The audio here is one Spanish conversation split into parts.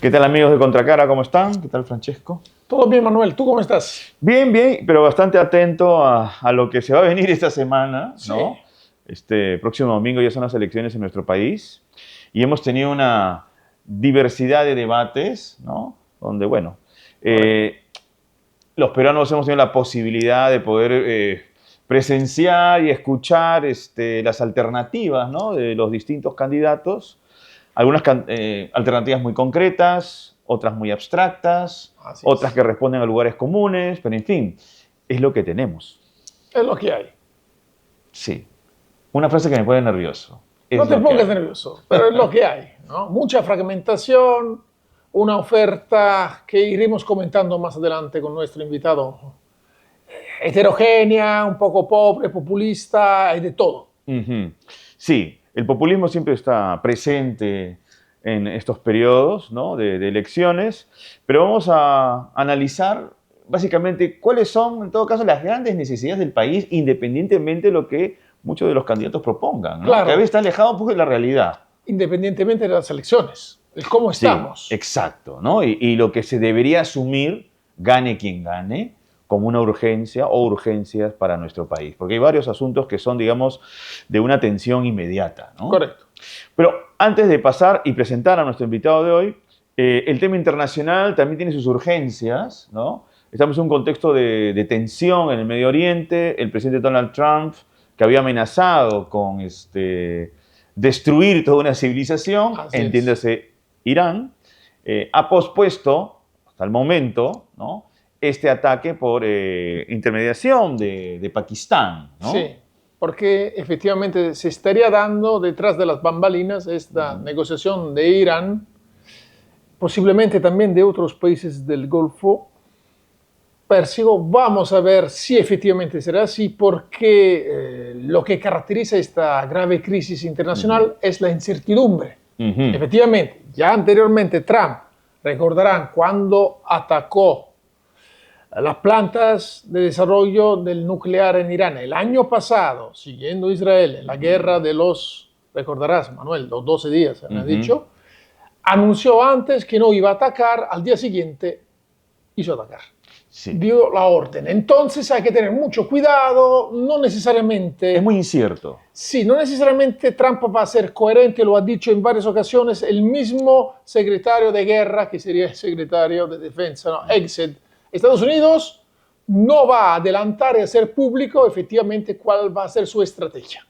¿Qué tal, amigos de Contracara? ¿Cómo están? ¿Qué tal, Francesco? Todo bien, Manuel. ¿Tú cómo estás? Bien, bien, pero bastante atento a lo que se va a venir esta semana, Sí. ¿no? Este próximo domingo ya son las elecciones en nuestro país y hemos tenido una diversidad de debates, ¿no? Donde, bueno, los peruanos hemos tenido la posibilidad de poder presenciar y escuchar las alternativas, ¿no? De los distintos candidatos. Algunas alternativas muy concretas, otras muy abstractas, Así otras es. que responden a lugares comunes, pero en fin, es lo que tenemos. Es lo que hay. Sí. Una frase que me pone nervioso. Es No te lo que pongas hay. nervioso, pero es lo que hay, ¿no? Mucha fragmentación, una oferta que iremos comentando más adelante con nuestro invitado. Heterogénea, un poco pobre, populista, hay de todo. Ujú. Sí, el populismo siempre está presente en estos periodos, ¿no? de elecciones, pero vamos a analizar básicamente cuáles son, en todo caso, las grandes necesidades del país, independientemente de lo que muchos de los candidatos propongan, ¿no? Claro. Que a veces está alejado un poco de la realidad. Independientemente de las elecciones, el cómo Sí, estamos. exacto, ¿no? Y lo que se debería asumir, gane quien gane, como una urgencia o urgencias para nuestro país. Porque hay varios asuntos que son, digamos, de una atención inmediata, ¿no? Correcto. Pero antes de pasar y presentar a nuestro invitado de hoy, el tema internacional también tiene sus urgencias, ¿no? Estamos en un contexto de tensión en el Medio Oriente. El presidente Donald Trump, que había amenazado con destruir toda una civilización, Así es. entiéndase Irán, ha pospuesto hasta el momento, ¿no? Este ataque por intermediación de Pakistán, ¿no? Sí, porque efectivamente se estaría dando detrás de las bambalinas esta negociación de Irán, posiblemente también de otros países del Golfo. Persigo, vamos a ver si efectivamente será así, porque lo que caracteriza esta grave crisis internacional es la incertidumbre. Efectivamente, ya anteriormente Trump, recordarán, cuando atacó las plantas de desarrollo del nuclear en Irán el año pasado, siguiendo Israel en la guerra de los, recordarás, Manuel, los 12 días, me ha dicho, anunció antes que no iba a atacar, al día siguiente hizo atacar. Sí. Dio la orden. Entonces hay que tener mucho cuidado, no necesariamente... Es muy incierto. Sí, no necesariamente Trump va a ser coherente, lo ha dicho en varias ocasiones, el mismo secretario de guerra, que sería el secretario de defensa, ¿no? Exit, Estados Unidos no va a adelantar y hacer público efectivamente cuál va a ser su estrategia.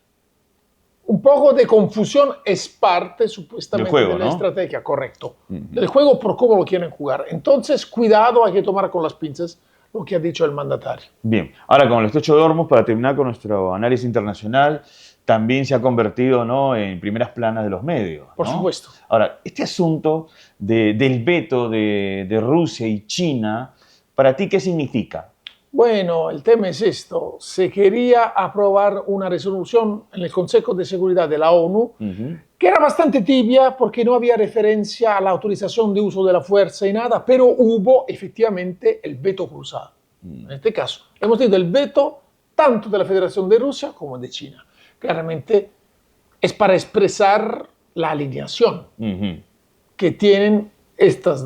Un poco de confusión es parte, supuestamente, del juego, de la ¿no? estrategia, correcto. Del juego por cómo lo quieren jugar. Entonces, cuidado, hay que tomar con las pinzas lo que ha dicho el mandatario. Bien, ahora con el estrecho de Hormuz, para terminar con nuestro análisis internacional, también se ha convertido, ¿no?, en primeras planas de los medios, ¿no? Por supuesto. Ahora, este asunto del veto de Rusia y China, ¿para ti qué significa? Bueno, el tema es esto. Se quería aprobar una resolución en el Consejo de Seguridad de la ONU que era bastante tibia porque no había referencia a la autorización de uso de la fuerza y nada, pero hubo efectivamente el veto cruzado. En este caso, hemos tenido el veto tanto de la Federación de Rusia como de China. Claramente es para expresar la alineación que tienen estas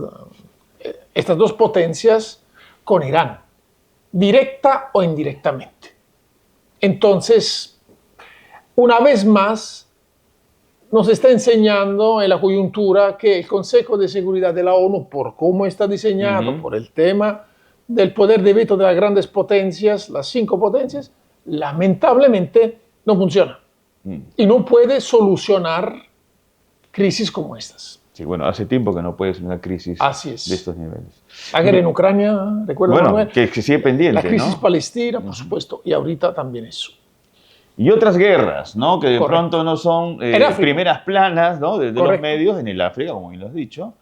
dos potencias con Irán, directa o indirectamente. Entonces, una vez más, nos está enseñando en la coyuntura que el Consejo de Seguridad de la ONU, por cómo está diseñado, por el tema del poder de veto de las grandes potencias, las 5 potencias, lamentablemente no funciona. Y no puede solucionar crisis como estas. Sí, bueno, hace tiempo que no puede ser una crisis Así es. de estos niveles. La guerra en Ucrania, recuerda, Bueno, Manuel, que sigue pendiente, la crisis ¿no? palestina, por supuesto, y ahorita también eso. Y otras guerras, ¿no?, que de Correcto. pronto no son primeras planas, ¿no?, de los Correcto. medios en el África, como bien lo has dicho,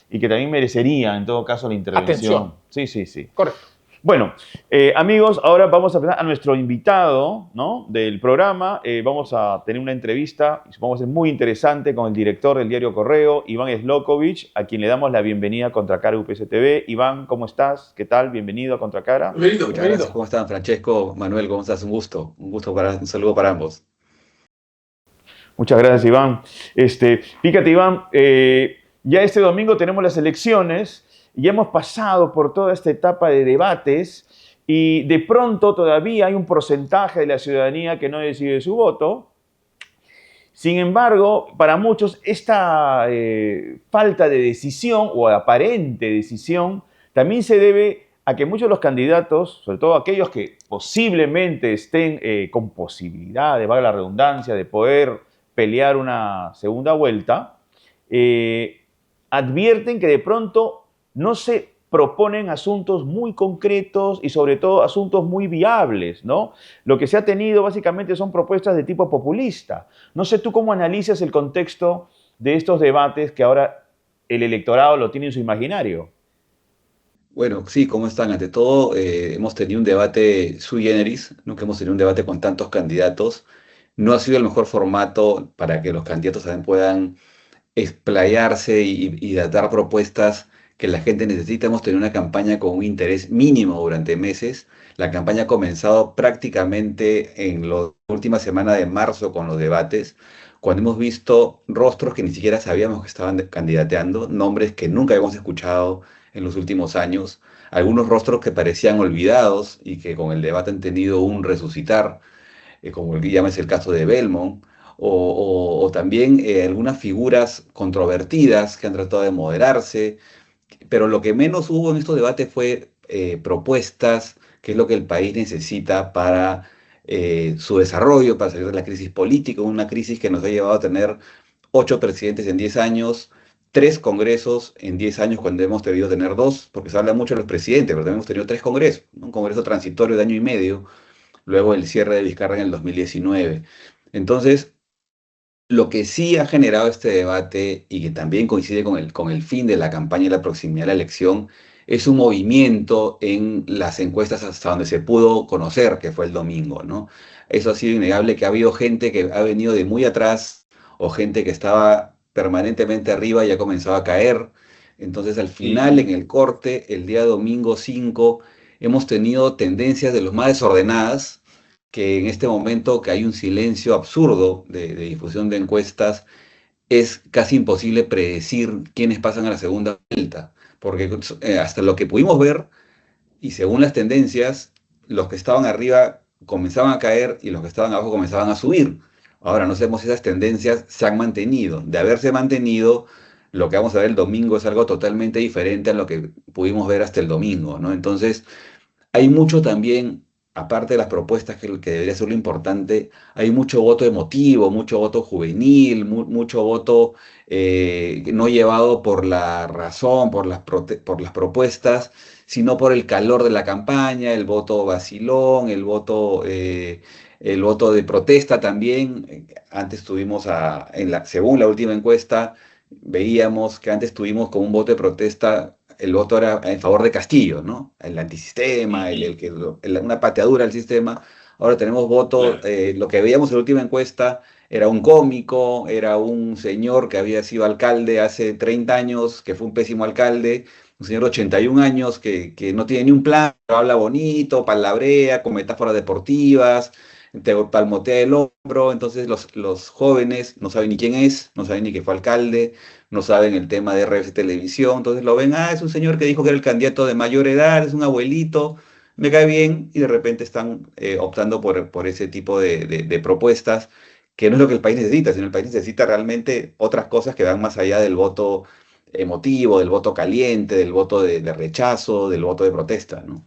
y que también merecería, en todo caso, la intervención. Atención. Sí, sí, sí. Correcto. Bueno, amigos, ahora vamos a presentar a nuestro invitado, ¿no?, del programa. Vamos a tener una entrevista, supongo que es muy interesante, con el director del diario Correo, Iván Slokovich, a quien le damos la bienvenida a Contracara UPS TV. Iván, ¿cómo estás? ¿Qué tal? Bienvenido a Contracara. Bienvenido, muchas gracias. ¿Cómo están, Francesco? Manuel, ¿cómo estás? Un gusto, un saludo para ambos. Muchas gracias, Iván. Fíjate, Iván, Ya este domingo tenemos las elecciones y ya hemos pasado por toda esta etapa de debates y de pronto todavía hay un porcentaje de la ciudadanía que no decide su voto. Sin embargo, para muchos esta falta de decisión o aparente decisión también se debe a que muchos de los candidatos, sobre todo aquellos que posiblemente estén con posibilidad, de valga la redundancia, de poder pelear una segunda vuelta, advierten que de pronto no se proponen asuntos muy concretos y sobre todo asuntos muy viables, ¿no? Lo que se ha tenido básicamente son propuestas de tipo populista. No sé tú cómo analizas el contexto de estos debates que ahora el electorado lo tiene en su imaginario. Bueno, sí, ¿cómo están? Ante todo, hemos tenido un debate sui generis, nunca hemos tenido un debate con tantos candidatos. No ha sido el mejor formato para que los candidatos también puedan explayarse y dar propuestas que la gente necesita. Hemos tenido una campaña con un interés mínimo durante meses. La campaña ha comenzado prácticamente en la última semana de marzo con los debates, cuando hemos visto rostros que ni siquiera sabíamos que estaban candidateando, nombres que nunca habíamos escuchado en los últimos años, algunos rostros que parecían olvidados y que con el debate han tenido un resucitar, como el que llama es el caso de Belmont, o también algunas figuras controvertidas que han tratado de moderarse, pero lo que menos hubo en estos debates fue propuestas, que es lo que el país necesita para su desarrollo, para salir de la crisis política, una crisis que nos ha llevado a tener 8 presidentes en 10 años, 3 congresos en 10 años cuando hemos debido tener 2, porque se habla mucho de los presidentes, pero también hemos tenido 3 congresos, ¿no? Un congreso transitorio de año y medio, luego el cierre de Vizcarra en el 2019. Entonces, lo que sí ha generado este debate y que también coincide con el fin de la campaña y la proximidad de la elección es un movimiento en las encuestas hasta donde se pudo conocer, que fue el domingo, ¿no? Eso ha sido innegable, que ha habido gente que ha venido de muy atrás o gente que estaba permanentemente arriba y ha comenzado a caer. Entonces, al final, en el corte, el día domingo 5, hemos tenido tendencias de los más desordenadas, que en este momento que hay un silencio absurdo de difusión de encuestas, es casi imposible predecir quiénes pasan a la segunda vuelta, porque hasta lo que pudimos ver, y según las tendencias, los que estaban arriba comenzaban a caer y los que estaban abajo comenzaban a subir. Ahora, no sabemos si esas tendencias se han mantenido. De haberse mantenido, lo que vamos a ver el domingo es algo totalmente diferente a lo que pudimos ver hasta el domingo, ¿no? Entonces, hay mucho también, aparte de las propuestas que debería ser lo importante, hay mucho voto emotivo, mucho voto juvenil, mucho voto no llevado por la razón, por las propuestas, sino por el calor de la campaña, el voto vacilón, el voto de protesta también. Antes tuvimos, según la última encuesta, veíamos que antes tuvimos como un voto de protesta, el voto era en favor de Castillo, ¿no? El antisistema, una pateadura al sistema. Ahora tenemos voto, lo que veíamos en la última encuesta era un cómico, era un señor que había sido alcalde hace 30 años, que fue un pésimo alcalde, un señor de 81 años que no tiene ni un plan, pero habla bonito, palabrea, con metáforas deportivas, te palmotea el hombro. Entonces los jóvenes no saben ni quién es, no saben ni que fue alcalde, no saben el tema de RBC Televisión, entonces lo ven, es un señor que dijo que era el candidato de mayor edad, es un abuelito, me cae bien, y de repente están optando por ese tipo de propuestas, que no es lo que el país necesita, sino el país necesita realmente otras cosas que van más allá del voto emotivo, del voto caliente, del voto de rechazo, del voto de protesta, ¿no?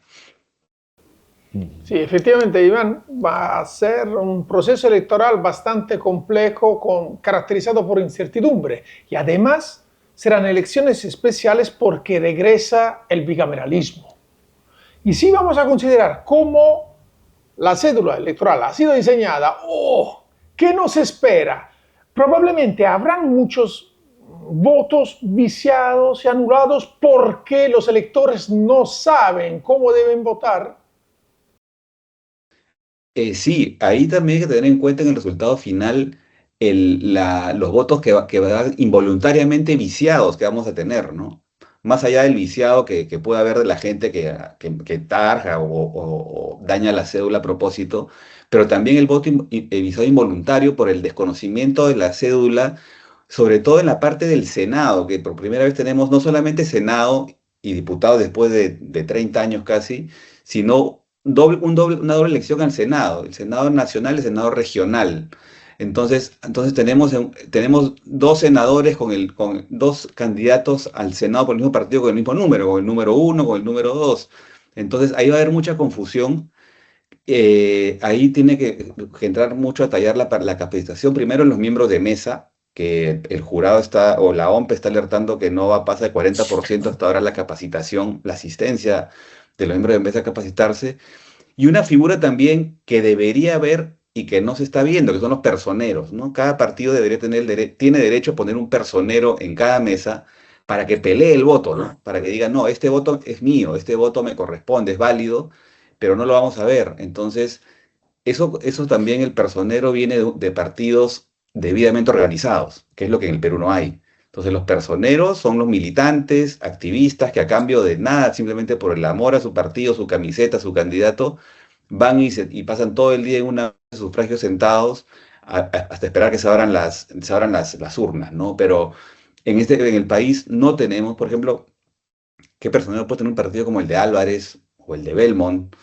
Sí, efectivamente, Iván, va a ser un proceso electoral bastante complejo, caracterizado por incertidumbre. Y además serán elecciones especiales porque regresa el bicameralismo. Y si vamos a considerar cómo la cédula electoral ha sido diseñada, ¿qué nos espera? Probablemente habrán muchos votos viciados y anulados porque los electores no saben cómo deben votar. Sí, ahí también hay que tener en cuenta en el resultado final los votos que van involuntariamente viciados que vamos a tener, ¿no? Más allá del viciado que pueda haber de la gente que tarja o daña la cédula a propósito, pero también el voto viciado involuntario por el desconocimiento de la cédula, sobre todo en la parte del Senado, que por primera vez tenemos no solamente Senado y diputados después de 30 años casi, sino una doble elección al Senado, el Senado nacional y el Senado regional. Entonces tenemos dos senadores con dos candidatos al Senado por el mismo partido con el mismo número, con el número uno, con el número dos. Entonces ahí va a haber mucha confusión. Ahí tiene que entrar mucho a tallar la capacitación primero en los miembros de mesa, que el jurado está, o la OMP está alertando que no va a pasar el 40% hasta ahora la capacitación, la asistencia de los miembros de mesa a capacitarse. Y una figura también que debería haber y que no se está viendo, que son los personeros, ¿no? Cada partido debería tiene derecho a poner un personero en cada mesa para que pelee el voto, ¿no? Para que diga, no, este voto es mío, este voto me corresponde, es válido, pero no lo vamos a ver. Entonces, eso también el personero viene de partidos debidamente organizados, que es lo que en el Perú no hay. Entonces los personeros son los militantes, activistas, que a cambio de nada, simplemente por el amor a su partido, su camiseta, su candidato, van y pasan todo el día en una de sufragios sentados hasta esperar que se abran las urnas, ¿no? Pero en el país no tenemos, por ejemplo, ¿qué personero puede tener un partido como el de Álvarez o el de Belmont?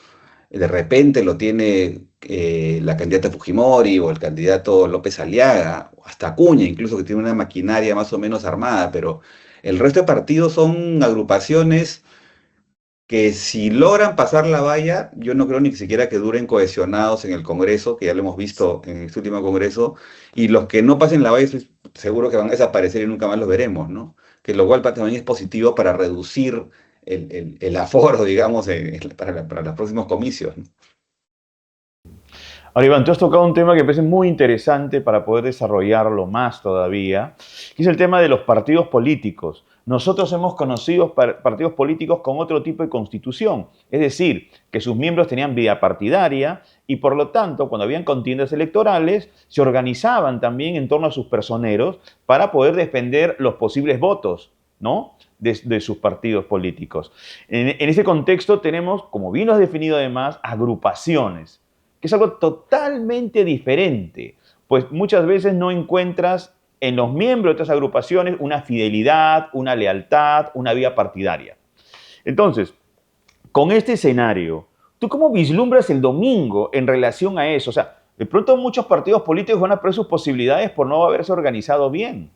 De repente lo tiene la candidata Fujimori o el candidato López Aliaga, o hasta Acuña, incluso que tiene una maquinaria más o menos armada, pero el resto de partidos son agrupaciones que si logran pasar la valla, yo no creo ni siquiera que duren cohesionados en el Congreso, que ya lo hemos visto en este último Congreso, y los que no pasen la valla estoy seguro que van a desaparecer y nunca más los veremos, ¿no? Que lo cual también es positivo para reducir el aforo, digamos, para los próximos comicios, ¿no? Ahora, Iván, tú has tocado un tema que me parece muy interesante para poder desarrollarlo más todavía, que es el tema de los partidos políticos. Nosotros hemos conocido partidos políticos con otro tipo de constitución, es decir, que sus miembros tenían vida partidaria y por lo tanto, cuando habían contiendas electorales, se organizaban también en torno a sus personeros para poder defender los posibles votos, ¿no? De sus partidos políticos. En ese contexto tenemos, como bien lo has definido además, agrupaciones, que es algo totalmente diferente, pues muchas veces no encuentras en los miembros de estas agrupaciones una fidelidad, una lealtad, una vía partidaria. Entonces, con este escenario, ¿tú cómo vislumbras el domingo en relación a eso? O sea, de pronto muchos partidos políticos van a perder sus posibilidades por no haberse organizado bien.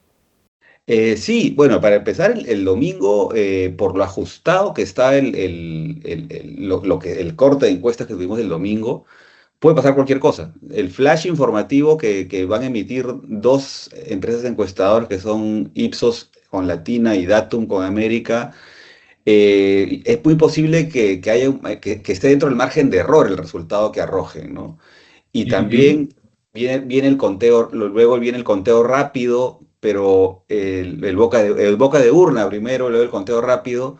Sí, bueno, para empezar, el domingo, por lo ajustado que está el corte de encuestas que tuvimos el domingo, puede pasar cualquier cosa. El flash informativo que van a emitir dos empresas encuestadoras que son Ipsos con Latina y Datum con América, es muy posible que esté dentro del margen de error el resultado que arrojen, ¿no? Y Ujú. también viene el conteo, luego viene el conteo rápido, pero el boca de urna primero, luego el conteo rápido,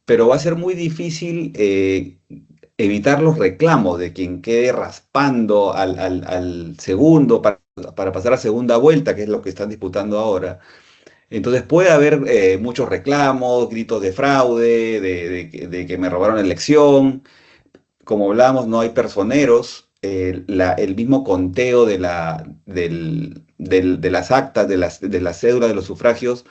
pero va a ser muy difícil evitar los reclamos de quien quede raspando al segundo para pasar a segunda vuelta, que es lo que están disputando ahora. Entonces puede haber muchos reclamos, gritos de fraude, de que me robaron la elección. Como hablábamos, no hay personeros. El mismo conteo de las actas, de las cédulas de los sufragios,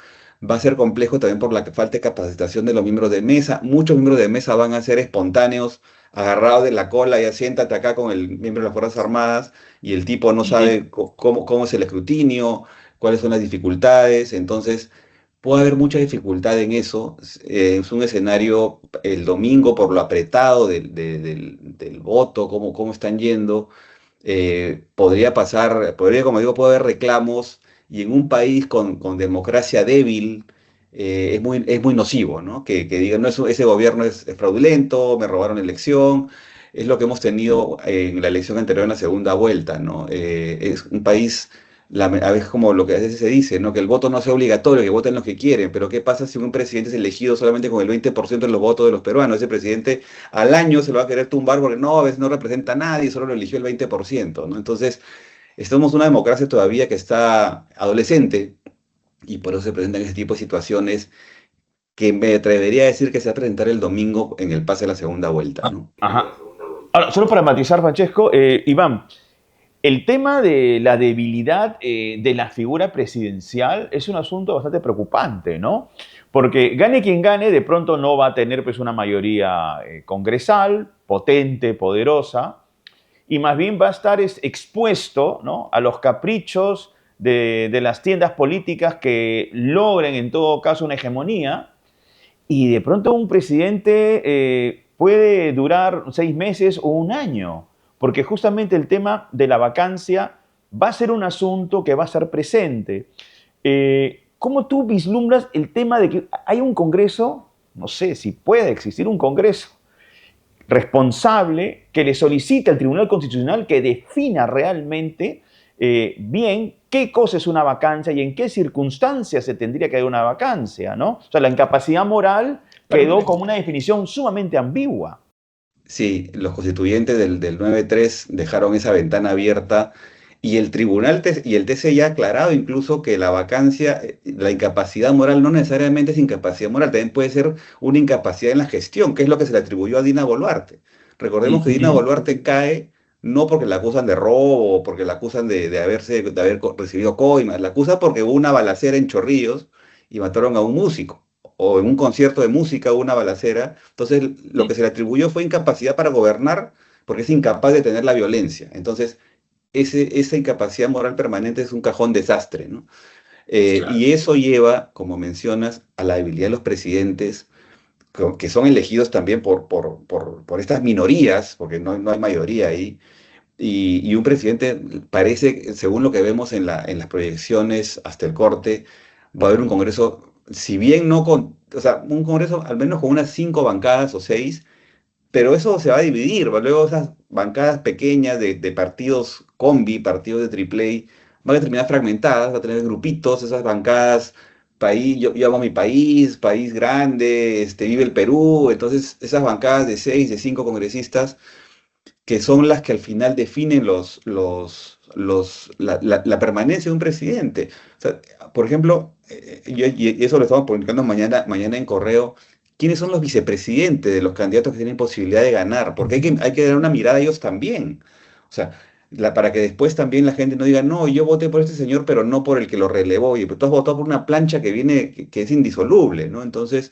va a ser complejo también por la falta de capacitación de los miembros de mesa. Muchos miembros de mesa van a ser espontáneos, agarrados de la cola, ya siéntate acá con el miembro de las Fuerzas Armadas, y el tipo no sabe cómo es el escrutinio, cuáles son las dificultades. Entonces, puede haber mucha dificultad en eso. Es un escenario el domingo por lo apretado del voto, cómo están yendo. Podría pasar, como digo, puede haber reclamos, y en un país con democracia débil es muy nocivo, ¿no? Que digan, no, ese gobierno es fraudulento, me robaron la elección. Es lo que hemos tenido en la elección anterior, en la segunda vuelta, ¿no? Es un país, a veces, como lo que a veces se dice, ¿no? Que el voto no sea obligatorio, que voten los que quieren, pero ¿qué pasa si un presidente es elegido solamente con el 20% de los votos de los peruanos? Ese presidente al año se lo va a querer tumbar porque no, a veces no representa a nadie, solo lo eligió el 20%, ¿no? Entonces, estamos en una democracia todavía que está adolescente, y por eso se presentan ese tipo de situaciones que me atrevería a decir que se va a presentar el domingo en el pase a la segunda vuelta, ¿no? Ajá. Ahora, solo para matizar, Francesco, Iván, El tema de la debilidad de la figura presidencial es un asunto bastante preocupante, ¿no? Porque gane quien gane, de pronto no va a tener pues, una mayoría congresal, potente, poderosa, y más bien va a estar expuesto, ¿no?, a los caprichos de las tiendas políticas que logren en todo caso una hegemonía, y de pronto un presidente puede durar 6 meses o un año, porque justamente el tema de la vacancia va a ser un asunto que va a estar presente. ¿Cómo tú vislumbras el tema de que hay un Congreso? No sé si puede existir un Congreso responsable que le solicite al Tribunal Constitucional que defina realmente bien qué cosa es una vacancia y en qué circunstancias se tendría que dar una vacancia, ¿no? O sea, la incapacidad moral quedó como una definición sumamente ambigua. Sí, los constituyentes del 9-3 dejaron esa ventana abierta y el tribunal y el TC ya ha aclarado incluso que la vacancia, la incapacidad moral no necesariamente es incapacidad moral, también puede ser una incapacidad en la gestión, que es lo que se le atribuyó a Dina Boluarte. Recordemos que Dina Ujú. Boluarte cae no porque la acusan de robo o porque la acusan de haber recibido coimas, la acusan porque hubo una balacera en Chorrillos y mataron a un músico o en un concierto de música hubo una balacera. Entonces, lo que se le atribuyó fue incapacidad para gobernar porque es incapaz de tener la violencia. Entonces, esa incapacidad moral permanente es un cajón desastre, ¿no? Claro. Y eso lleva, como mencionas, a la debilidad de los presidentes, que son elegidos también por estas minorías, porque no hay mayoría ahí. Y un presidente parece, según lo que vemos en las proyecciones hasta el corte, va a haber un Congreso, si bien no con, o sea, un Congreso al menos con unas 5 bancadas o 6, pero eso se va a dividir, luego esas bancadas pequeñas de partidos combi, partidos de triple A, van a terminar fragmentadas, va a tener grupitos, esas bancadas, país, yo amo mi país, país grande, vive el Perú, entonces esas bancadas de 6, de 5 congresistas, que son las que al final definen la permanencia de un presidente. O sea, por ejemplo, y eso lo estamos publicando mañana en correo, ¿quiénes son los vicepresidentes de los candidatos que tienen posibilidad de ganar? Porque hay que dar una mirada a ellos también. O sea, para que después también la gente no diga, no, yo voté por este señor, pero no por el que lo relevó. Y tú has votado por una plancha que viene, que es indisoluble, ¿no? Entonces,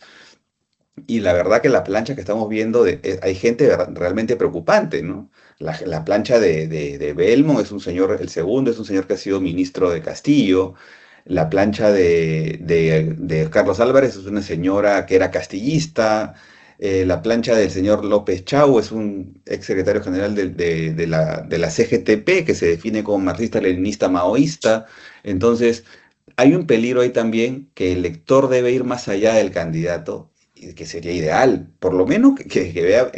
y la verdad que la plancha que estamos viendo, hay gente realmente preocupante, ¿no? La plancha de Belmo es un señor, el segundo es un señor que ha sido ministro de Castillo. La plancha de Carlos Álvarez es una señora que era castillista. La plancha del señor López Chau es un ex secretario general de la CGTP, que se define como marxista-leninista maoísta. Entonces, hay un peligro ahí también que el lector debe ir más allá del candidato, y que sería ideal, por lo menos que vea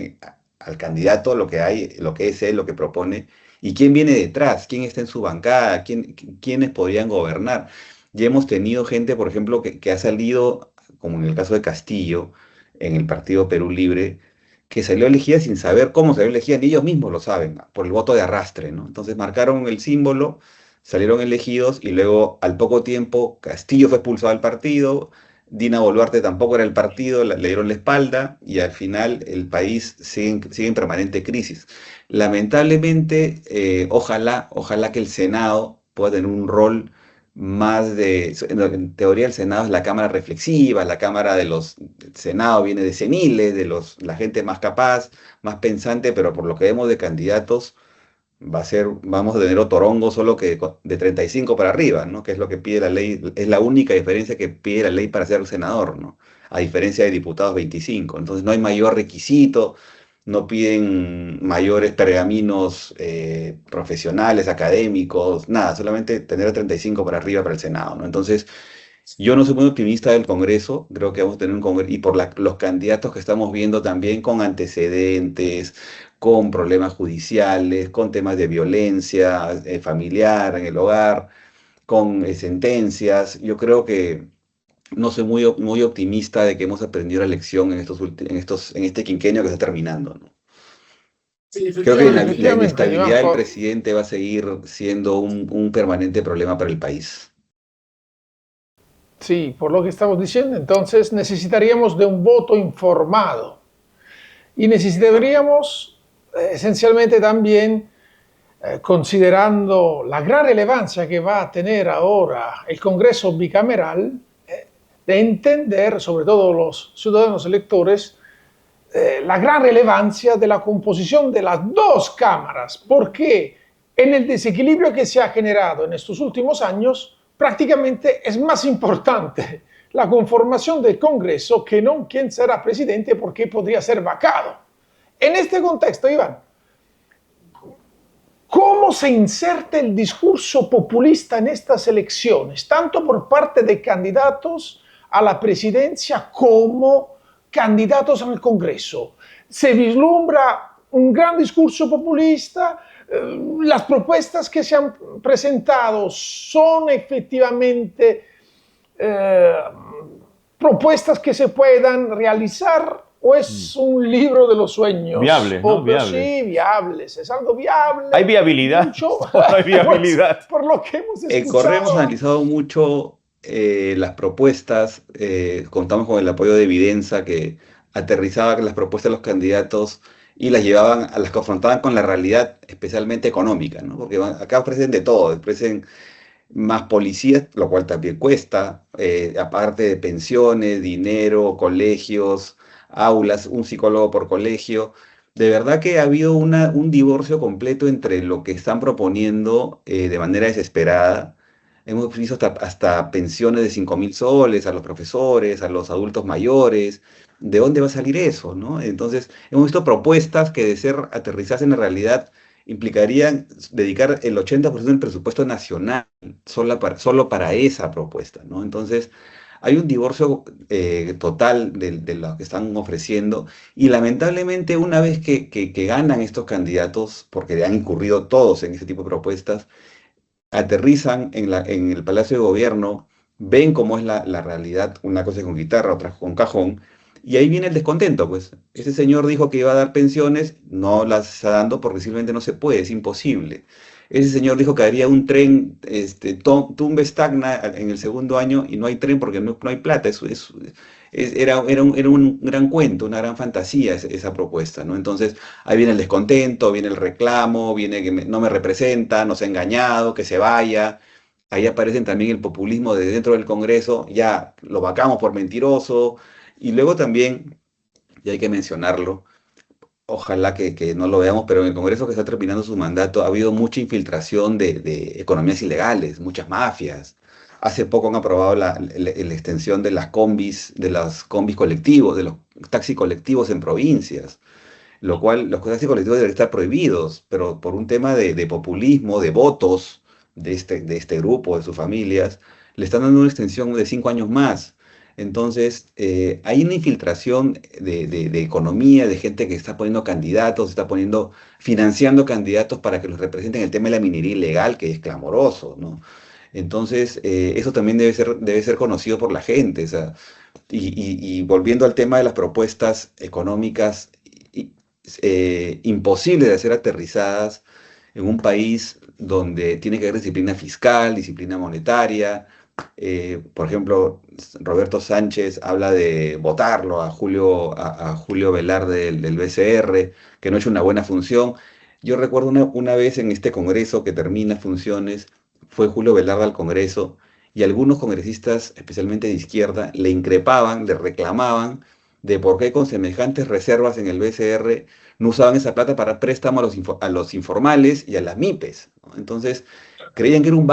al candidato lo que hay, lo que es él, lo que propone, y quién viene detrás, quién está en su bancada, quiénes podrían gobernar. Ya hemos tenido gente, por ejemplo, que ha salido, como en el caso de Castillo, en el partido Perú Libre, que salió elegida sin saber cómo salió elegida, ni ellos mismos lo saben, por el voto de arrastre, ¿no? Entonces marcaron el símbolo, salieron elegidos y luego al poco tiempo Castillo fue expulsado del partido, Dina Boluarte tampoco era el partido, le dieron la espalda y al final el país sigue en permanente crisis. Lamentablemente, ojalá que el Senado pueda tener un rol más en teoría el Senado es la cámara reflexiva, la cámara el Senado viene de seniles, la gente más capaz, más pensante, pero por lo que vemos de candidatos, vamos a tener otorongo solo que de 35 para arriba, ¿no? Que es lo que pide la ley, es la única diferencia que pide la ley para ser senador, ¿no? A diferencia de diputados 25. Entonces no hay mayor requisito, no piden mayores pergaminos profesionales, académicos, nada, solamente tener 35 para arriba para el Senado, ¿no? Entonces, yo no soy muy optimista del Congreso, creo que vamos a tener un Congreso, y por los candidatos que estamos viendo también con antecedentes, con problemas judiciales, con temas de violencia familiar en el hogar, con sentencias. Yo creo que no soy muy optimista de que hemos aprendido la lección en este quinquenio que está terminando, ¿no? Sí, Creo que la efectivamente, Iván. inestabilidad del presidente va a seguir siendo un permanente problema para el país. Sí, por lo que estamos diciendo, entonces necesitaríamos de un voto informado y necesitaríamos esencialmente también considerando la gran relevancia que va a tener ahora el Congreso bicameral, de entender, sobre todo los ciudadanos electores, la gran relevancia de la composición de las dos cámaras, porque en el desequilibrio que se ha generado en estos últimos años, prácticamente es más importante la conformación del Congreso que no quién será presidente, porque podría ser vacado. En este contexto, Iván, ¿cómo se inserta el discurso populista en estas elecciones, tanto por parte de candidatos a la presidencia como candidatos al Congreso? ¿Se vislumbra un gran discurso populista? ¿Las propuestas que se han presentado son efectivamente propuestas que se puedan realizar, o es un libro de los sueños? Viables, ¿no? Viables. Sí, viables. Es algo viable. ¿Hay viabilidad? Mucho, ¿Hay viabilidad? por lo que hemos En escuchado. Correo hemos analizado mucho las propuestas, contamos con el apoyo de Evidenza, que aterrizaba las propuestas de los candidatos y las llevaban, las confrontaban con la realidad, especialmente económica, ¿no? Porque acá ofrecen de todo, ofrecen más policías, lo cual también cuesta, aparte de pensiones, dinero, colegios, aulas, un psicólogo por colegio. De verdad que ha habido un divorcio completo entre lo que están proponiendo de manera desesperada. Hemos visto hasta pensiones de 5.000 soles a los profesores, a los adultos mayores. ¿De dónde va a salir eso, no? Entonces, hemos visto propuestas que, de ser aterrizadas en la realidad, implicarían dedicar el 80% del presupuesto nacional solo para esa propuesta, ¿no? Entonces, hay un divorcio total de lo que están ofreciendo, y lamentablemente, una vez que ganan estos candidatos, porque han incurrido todos en ese tipo de propuestas, aterrizan en el Palacio de Gobierno, ven cómo es la realidad, una cosa es con guitarra, otra con cajón, y ahí viene el descontento, pues. Ese señor dijo que iba a dar pensiones, no las está dando porque simplemente no se puede, es imposible. Ese señor dijo que haría un tren, Tumbes Tacna en el segundo año, y no hay tren porque no hay plata. Era un gran cuento, una gran fantasía esa propuesta, ¿no? Entonces, ahí viene el descontento, viene el reclamo, viene que no me representa, nos ha engañado, que se vaya. Ahí aparecen también el populismo de dentro del Congreso, ya lo vacamos por mentiroso. Y luego también, y hay que mencionarlo, ojalá que no lo veamos, pero en el Congreso que está terminando su mandato ha habido mucha infiltración de economías ilegales, muchas mafias. Hace poco han aprobado la extensión de los combis colectivos, de los taxis colectivos en provincias, lo cual los taxis colectivos deberían estar prohibidos, pero por un tema de populismo, de votos de este grupo, de sus familias, le están dando una extensión de 5 años más. Entonces, hay una infiltración de economía, de gente que está poniendo candidatos, está financiando candidatos para que los representen, el tema de la minería ilegal, que es clamoroso, ¿no? Entonces, eso también debe ser conocido por la gente. O sea, y volviendo al tema de las propuestas económicas, imposibles de ser aterrizadas en un país donde tiene que haber disciplina fiscal, disciplina monetaria. Por ejemplo, Roberto Sánchez habla de votarlo a Julio Velarde del BCR, que no ha hecho una buena función. Yo recuerdo una vez en este Congreso que termina funciones, fue Julio Velarde al Congreso, y algunos congresistas, especialmente de izquierda, le increpaban, le reclamaban de por qué, con semejantes reservas en el BCR, no usaban esa plata para préstamo a los informales y a las MIPES, ¿no? Entonces, creían que era un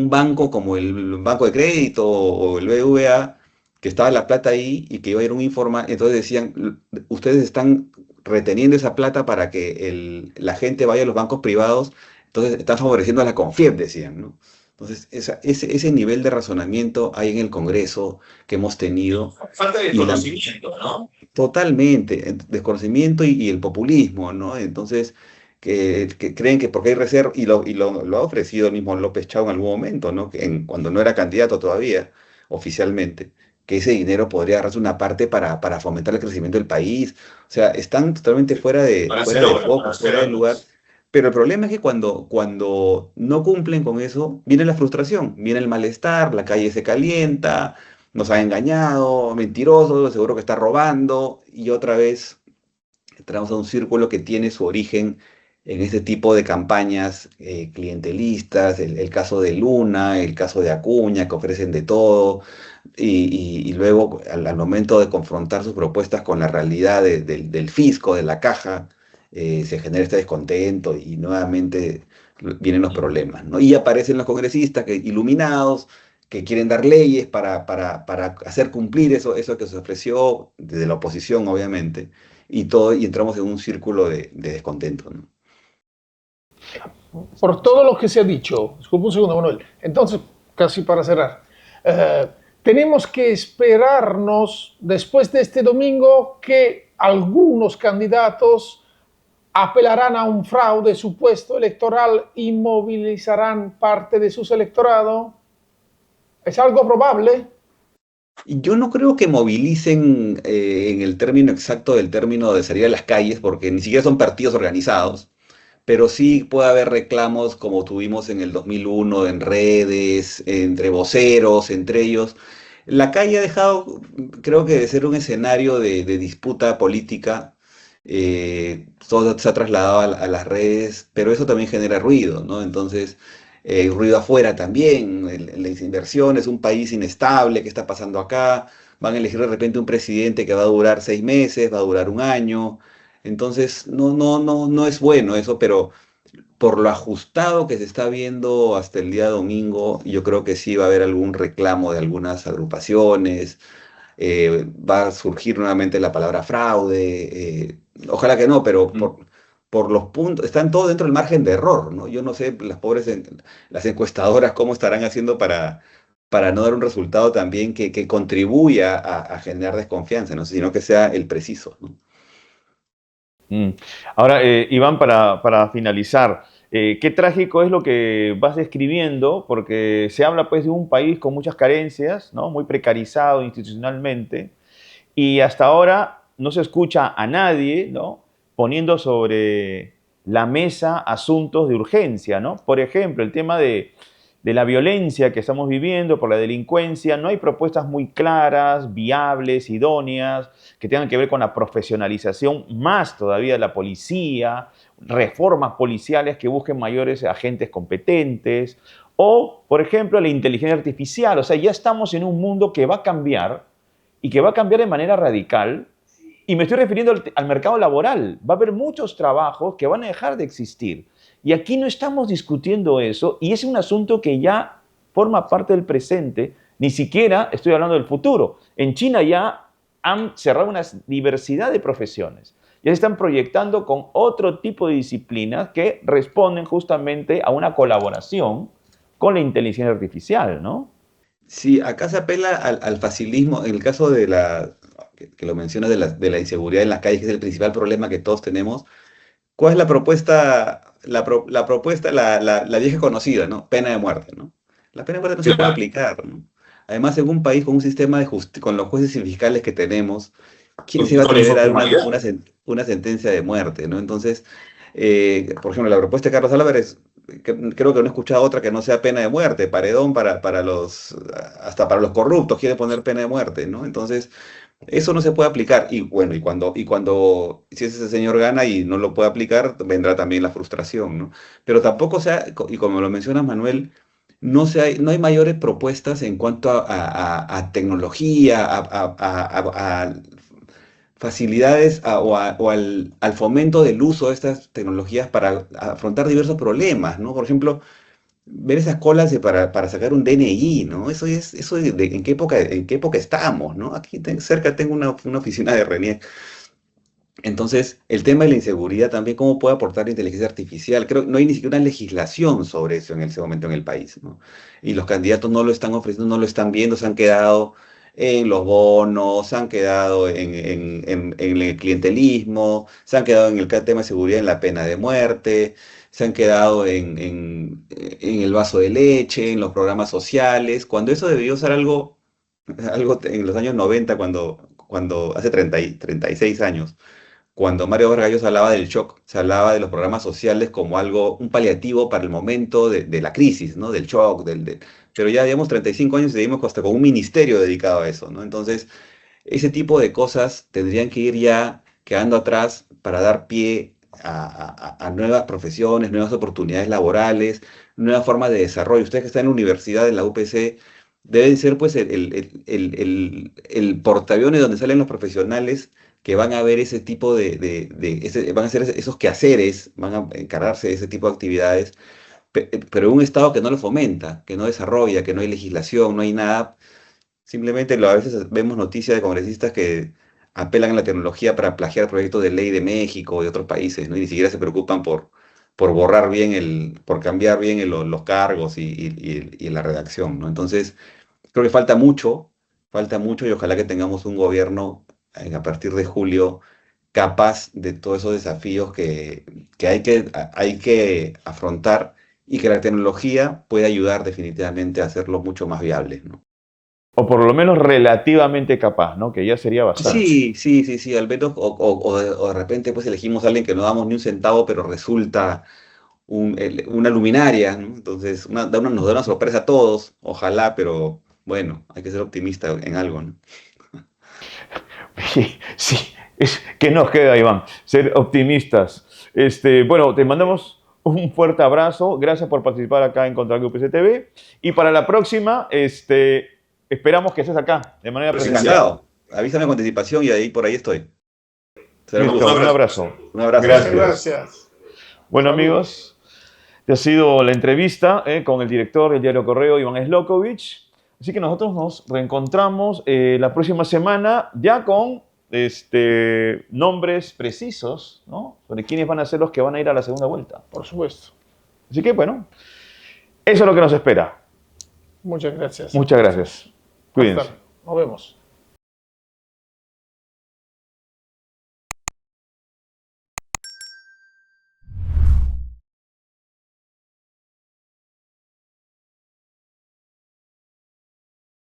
banco como el Banco de Crédito o el BVA, que estaba la plata ahí y que iba a ir un informal. Entonces decían, ustedes están reteniendo esa plata para que la gente vaya a los bancos privados, entonces están favoreciendo a la Confiep, decían, ¿no? Entonces, ese nivel de razonamiento hay en el Congreso que hemos tenido. Falta de Y la- conocimiento, ¿no? Totalmente, desconocimiento y el populismo, ¿no? Entonces, que creen que porque hay reserva, y lo ha ofrecido el mismo López Chao en algún momento, ¿no? Cuando no era candidato todavía, oficialmente, que ese dinero podría agarrarse una parte para fomentar el crecimiento del país. O sea, están totalmente Para fuera hacer de obras, foco, para hacer fuera de lugar. obras. Pero el problema es que cuando no cumplen con eso, viene la frustración, viene el malestar, la calle se calienta, nos han engañado, mentiroso, seguro que está robando, y otra vez entramos a un círculo que tiene su origen en este tipo de campañas clientelistas, el caso de Luna, el caso de Acuña, que ofrecen de todo, y luego al momento de confrontar sus propuestas con la realidad del fisco, de la caja, se genera este descontento y nuevamente vienen los problemas, ¿no? Y aparecen los congresistas iluminados que quieren dar leyes para hacer cumplir eso que se ofreció desde la oposición, obviamente, y entramos en un círculo de descontento, ¿no? Por todo lo que se ha dicho, disculpe un segundo, Manuel, entonces, casi para cerrar, tenemos que esperarnos después de este domingo que algunos candidatos apelarán a un fraude supuesto electoral y movilizarán parte de sus electorados. ¿Es algo probable? Y yo no creo que movilicen en el término exacto del término de salir a las calles, porque ni siquiera son partidos organizados, pero sí puede haber reclamos como tuvimos en el 2001 en redes, entre voceros, entre ellos. La calle ha dejado, creo que de ser un escenario de disputa política, todo se ha trasladado a las redes, pero eso también genera ruido, ¿no? Entonces, ruido afuera también, las inversiones, un país inestable, ¿qué está pasando acá? Van a elegir de repente un presidente que va a durar 6 meses, va a durar un año. Entonces, no es bueno eso, pero por lo ajustado que se está viendo hasta el día domingo, yo creo que sí va a haber algún reclamo de algunas agrupaciones, va a surgir nuevamente la palabra fraude, ojalá que no, pero por los puntos, están todos dentro del margen de error, ¿no? Yo no sé, las pobres, las encuestadoras, cómo estarán haciendo para no dar un resultado también que contribuya a generar desconfianza, ¿no? Sino que sea el preciso, ¿no? Ahora, Iván, para finalizar, qué trágico es lo que vas describiendo, porque se habla pues de un país con muchas carencias, ¿no? Muy precarizado institucionalmente, y hasta ahora no se escucha a nadie, ¿no? Poniendo sobre la mesa asuntos de urgencia, ¿no? Por ejemplo, el tema de la violencia que estamos viviendo, por la delincuencia, no hay propuestas muy claras, viables, idóneas, que tengan que ver con la profesionalización más todavía de la policía, reformas policiales que busquen mayores agentes competentes, o, por ejemplo, la inteligencia artificial. O sea, ya estamos en un mundo que va a cambiar y que va a cambiar de manera radical. Y me estoy refiriendo al mercado laboral. Va a haber muchos trabajos que van a dejar de existir. Y aquí no estamos discutiendo eso, y es un asunto que ya forma parte del presente, ni siquiera estoy hablando del futuro. En China ya han cerrado una diversidad de profesiones. Ya se están proyectando con otro tipo de disciplinas que responden justamente a una colaboración con la inteligencia artificial, ¿no? Sí, acá se apela al facilismo, en el caso que lo mencionas de la inseguridad en las calles, que es el principal problema que todos tenemos. ¿Cuál es la propuesta? La propuesta, la vieja conocida, ¿no? Pena de muerte, ¿no? La pena de muerte no se puede aplicar, ¿no? Además, en un país con un sistema de justicia, con los jueces y fiscales que tenemos, ¿quién se va a atrever a dar una sentencia de muerte, ¿no? Entonces, por ejemplo, la propuesta de Carlos Álvarez, creo que no he escuchado otra que no sea pena de muerte, paredón hasta para los corruptos quiere poner pena de muerte, ¿no? Entonces, eso no se puede aplicar. Y bueno, si ese señor gana y no lo puede aplicar, vendrá también la frustración, ¿no? Pero tampoco y como lo mencionas, Manuel, no hay mayores propuestas en cuanto a tecnología, a facilidades o al fomento del uso de estas tecnologías para afrontar diversos problemas, ¿no? Por ejemplo, ver esas colas para sacar un DNI, ¿no? ¿En qué época estamos, ¿no? Aquí cerca tengo una oficina de RENIEC. Entonces, el tema de la inseguridad también, ¿cómo puede aportar la inteligencia artificial? Creo que no hay ni siquiera una legislación sobre eso en ese momento en el país, ¿no? Y los candidatos no lo están ofreciendo, no lo están viendo, se han quedado en los bonos, se han quedado en el clientelismo, se han quedado en el tema de seguridad en la pena de muerte, se han quedado en el vaso de leche, en los programas sociales, cuando eso debió ser algo en los años 90, cuando hace 36 años cuando Mario Vargas Llosa hablaba del shock, se hablaba de los programas sociales como un paliativo para el momento de la crisis, ¿no? Del shock, pero ya llevamos 35 años y seguimos hasta con un ministerio dedicado a eso, ¿no? Entonces, ese tipo de cosas tendrían que ir ya quedando atrás para dar pie a nuevas profesiones, nuevas oportunidades laborales, nuevas formas de desarrollo. Ustedes que están en la universidad, en la UPC, deben ser pues el portaaviones donde salen los profesionales que van a ver ese tipo van a hacer esos quehaceres, van a encargarse de ese tipo de actividades, pero un Estado que no lo fomenta, que no desarrolla, que no hay legislación, no hay nada. Simplemente a veces vemos noticias de congresistas que apelan a la tecnología para plagiar proyectos de ley de México y de otros países, ¿no? Y ni siquiera se preocupan por borrar bien por cambiar bien los cargos y la redacción, ¿no? Entonces, creo que falta mucho y ojalá que tengamos un gobierno a partir de julio capaz de todos esos desafíos que hay que afrontar y que la tecnología puede ayudar definitivamente a hacerlo mucho más viable, ¿no? O por lo menos relativamente capaz, ¿no? Que ya sería bastante. Sí, al menos, o de repente pues elegimos a alguien que no damos ni un centavo, pero resulta una luminaria, ¿no? Entonces nos da una sorpresa a todos, ojalá, pero bueno, hay que ser optimista en algo, ¿no? Sí, sí, ¿qué nos queda, Iván? Ser optimistas. Bueno, te mandamos un fuerte abrazo. Gracias por participar acá en Contralog UPC TV. Y para la próxima, esperamos que estés acá de manera Pues presencial. encantado. Avísame con anticipación y ahí por ahí estoy. Será un Listo, gusto. un abrazo. Un abrazo. Muchas Gracias. gracias. Bueno, Saludos. amigos, esta ha sido la entrevista con el director del diario Correo, Iván Slokovich. Así que nosotros nos reencontramos la próxima semana ya con nombres precisos, ¿no? Sobre quiénes van a ser los que van a ir a la segunda vuelta. Por supuesto. Así que, bueno, eso es lo que nos espera. Muchas gracias. Muchas gracias. Cuídense. Hasta luego. Nos vemos.